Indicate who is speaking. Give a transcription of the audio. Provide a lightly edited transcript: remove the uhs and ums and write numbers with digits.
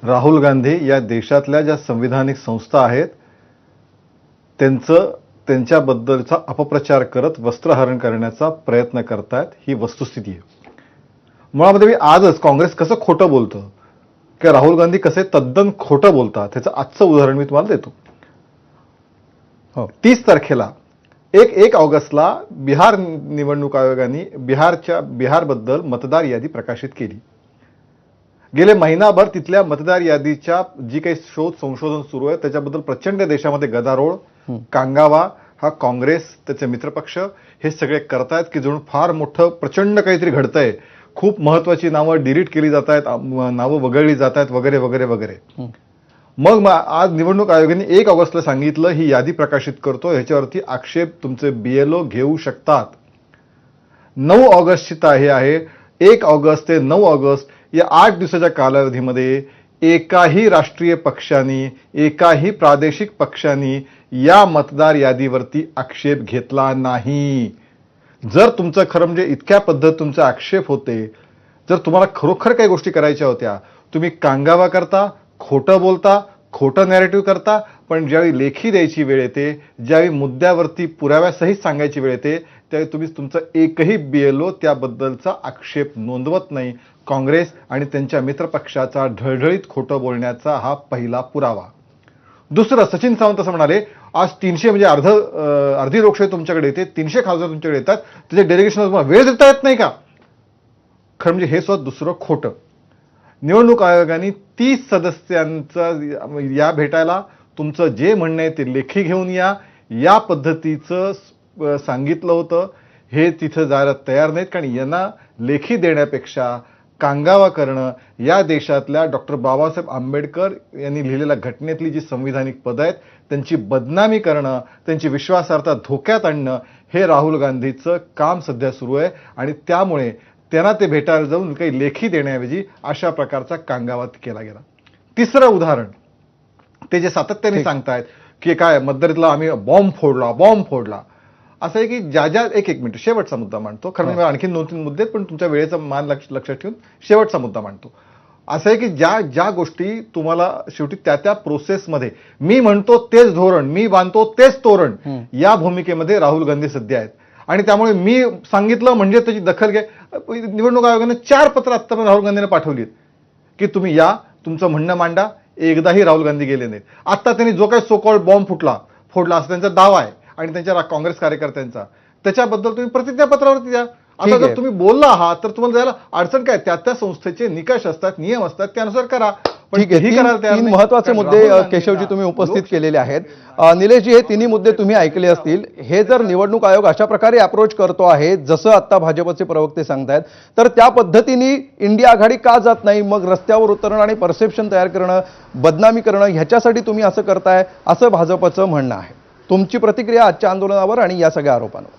Speaker 1: राहुल गांधी या देशातल्या ज्या संविधानिक संस्था आहेत त्यांच्याबद्दलचा अपप्रचार करत वस्त्रहरण करण्याचा प्रयत्न करतायत, ही वस्तुस्थिती आहे. मुळामध्ये मी आजच काँग्रेस कसं खोटं बोलतं किंवा राहुल गांधी कसे तद्दन खोटं बोलतात त्याचं आजचं उदाहरण मी तुम्हाला देतो. 30 तारखेला 1 ऑगस्टला बिहार निवडणूक आयोगाने बिहारबद्दल मतदार यादी प्रकाशित केली. गेले महिनाभर तिथल्या मतदार यादीच्या जी काही संशोधन सुरू आहे त्याच्याबद्दल प्रचंड देशामध्ये गदारोळ. कांगावा हा काँग्रेस त्याचे मित्रपक्ष हे सगळे करतायत की जणू फार मोठं प्रचंड काहीतरी घडतंय, खूप महत्वाची नावं डिलीट केली जात आहेत, नावं वगळली जात आहेत वगैरे वगैरे वगैरे. मग आज निवडणूक आयोगाने 1 ऑगस्टला सांगितलं ही यादी प्रकाशित करतो, ह्याच्यावरती आक्षेप तुमचे BLO घेऊ शकतात. 9 ऑगस्टची तारीख आहे. 1 ऑगस्ट ते 9 ऑगस्ट या 8 दिवसाच्या कालावधीमध्ये एकाही राष्ट्रीय पक्षांनी, एकाही प्रादेशिक पक्षांनी या मतदार यादीवरती आक्षेप घेतला नाही. जर तुमचं खरं म्हणजे इतक्या पद्धत तुमचे आक्षेप होते, जर तुम्हाला खरोखर काही गोष्टी करायच्या होत्या, तुम्ही कांगावा करता, खोटं बोलता, खोटं नॅरेटिव्ह करता, पण ज्यावेळी लेखी द्यायची वेळ येते, ज्यावेळी मुद्द्यावरती पुराव्यासहित सांगायची वेळ येते, त्यावेळी तुम्ही तुमचं एकही BLO त्याबद्दलचा आक्षेप नोंदवत नाही. काँग्रेस आणि त्यांच्या मित्रपक्षाचा ढळढळीत खोटं बोलण्याचा हा पहिला पुरावा. दुसरं, सचिन सावंत असं म्हणाले, आज 300 म्हणजे अर्धी लोकशाही तुमच्याकडे येते, 300 खासदार तुमच्याकडे येतात, त्याचे डेलिगेशन तुम्हाला वेळ देता येत नाही का? खरं म्हणजे हे सुद्धा दुसरं खोटं. निवडणूक आयोगाने 30 सदस्यांचा या भेटायला तुमचं जे म्हणणं आहे ते लेखी घेऊन या पद्धतीचं सांगितलं होतं. हे तिथं जायला तयार नाहीत, कारण यांना लेखी देण्यापेक्षा कांगावा करणं, या देशातल्या डॉक्टर बाबासाहेब आंबेडकर यांनी लिहिलेल्या घटनेतली जी संविधानिक पदं आहेत त्यांची बदनामी करणं, त्यांची विश्वासार्हता धोक्यात आणणं, हे राहुल गांधीचं काम सध्या सुरू आहे. आणि त्यामुळे त्यांना ते भेटायला जाऊन काही लेखी देण्याऐवजी अशा प्रकारचा कांगावा केला गेला. तिसरं उदाहरण, ते जे सातत्याने सांगतायत की काय मध्यरात्रीला आम्ही बॉम्ब फोडला. असं आहे की एक मिनिट, शेवटचा मुद्दा मांडतो. खरं म्हणजे आणखी 2-3 मुद्दे आहेत, पण तुमच्या वेळेचा मान लक्षात ठेवून शेवटचा मुद्दा मांडतो. असं आहे की ज्या गोष्टी तुम्हाला शेवटी त्या प्रोसेसमध्ये मी म्हणतो तेच धोरण, मी बांधतो तेच तोरण, या भूमिकेमध्ये राहुल गांधी सध्या आहेत. आणि त्यामुळे मी सांगितलं म्हणजे त्याची दखल घ्या. निवडणूक आयोगाने 4 पत्र आत्तापर्यंत राहुल गांधींना पाठवलीत की तुम्ही या, तुमचं म्हणणं मांडा. एकदाही राहुल गांधी गेले नाहीत. आता त्यांनी जो काही सो कॉल्ड बॉम्ब फोडला असं त्यांचा दावा आहे आणि त्यांच्या काँग्रेस कार्यकर्त्यांचा, त्याच्याबद्दल तुम्ही प्रतिज्ञापत्रावरती द्या. आता जर तुम्ही बोलला आहात तर तुम्हाला जायला अडचण काय? त्या संस्थेचे निकष असतात, नियम असतात, त्यानुसार करा.
Speaker 2: ठीक आहे. 3 महत्वाचे मुद्दे केशवजी तुम्ही उपस्थित केलेले आहेत. निलेशजी, हे तिन्ही मुद्दे तुम्ही ऐकले असतील. हे जर निवडणूक आयोग अशा प्रकारे अप्रोच करतो आहे जसं आता भाजपचे प्रवक्ते सांगतायत, तर त्या पद्धतीने इंडिया आघाडी का जात नाही? मग रस्त्यावर उतरणं आणि परसेप्शन तयार करणं, बदनामी करणं, ह्याच्यासाठी तुम्ही असं करताय, असं भाजपचं म्हणणं आहे. तुमची प्रतिक्रिया आजच्या आंदोलनावर आणि या सगळ्या आरोपांवर?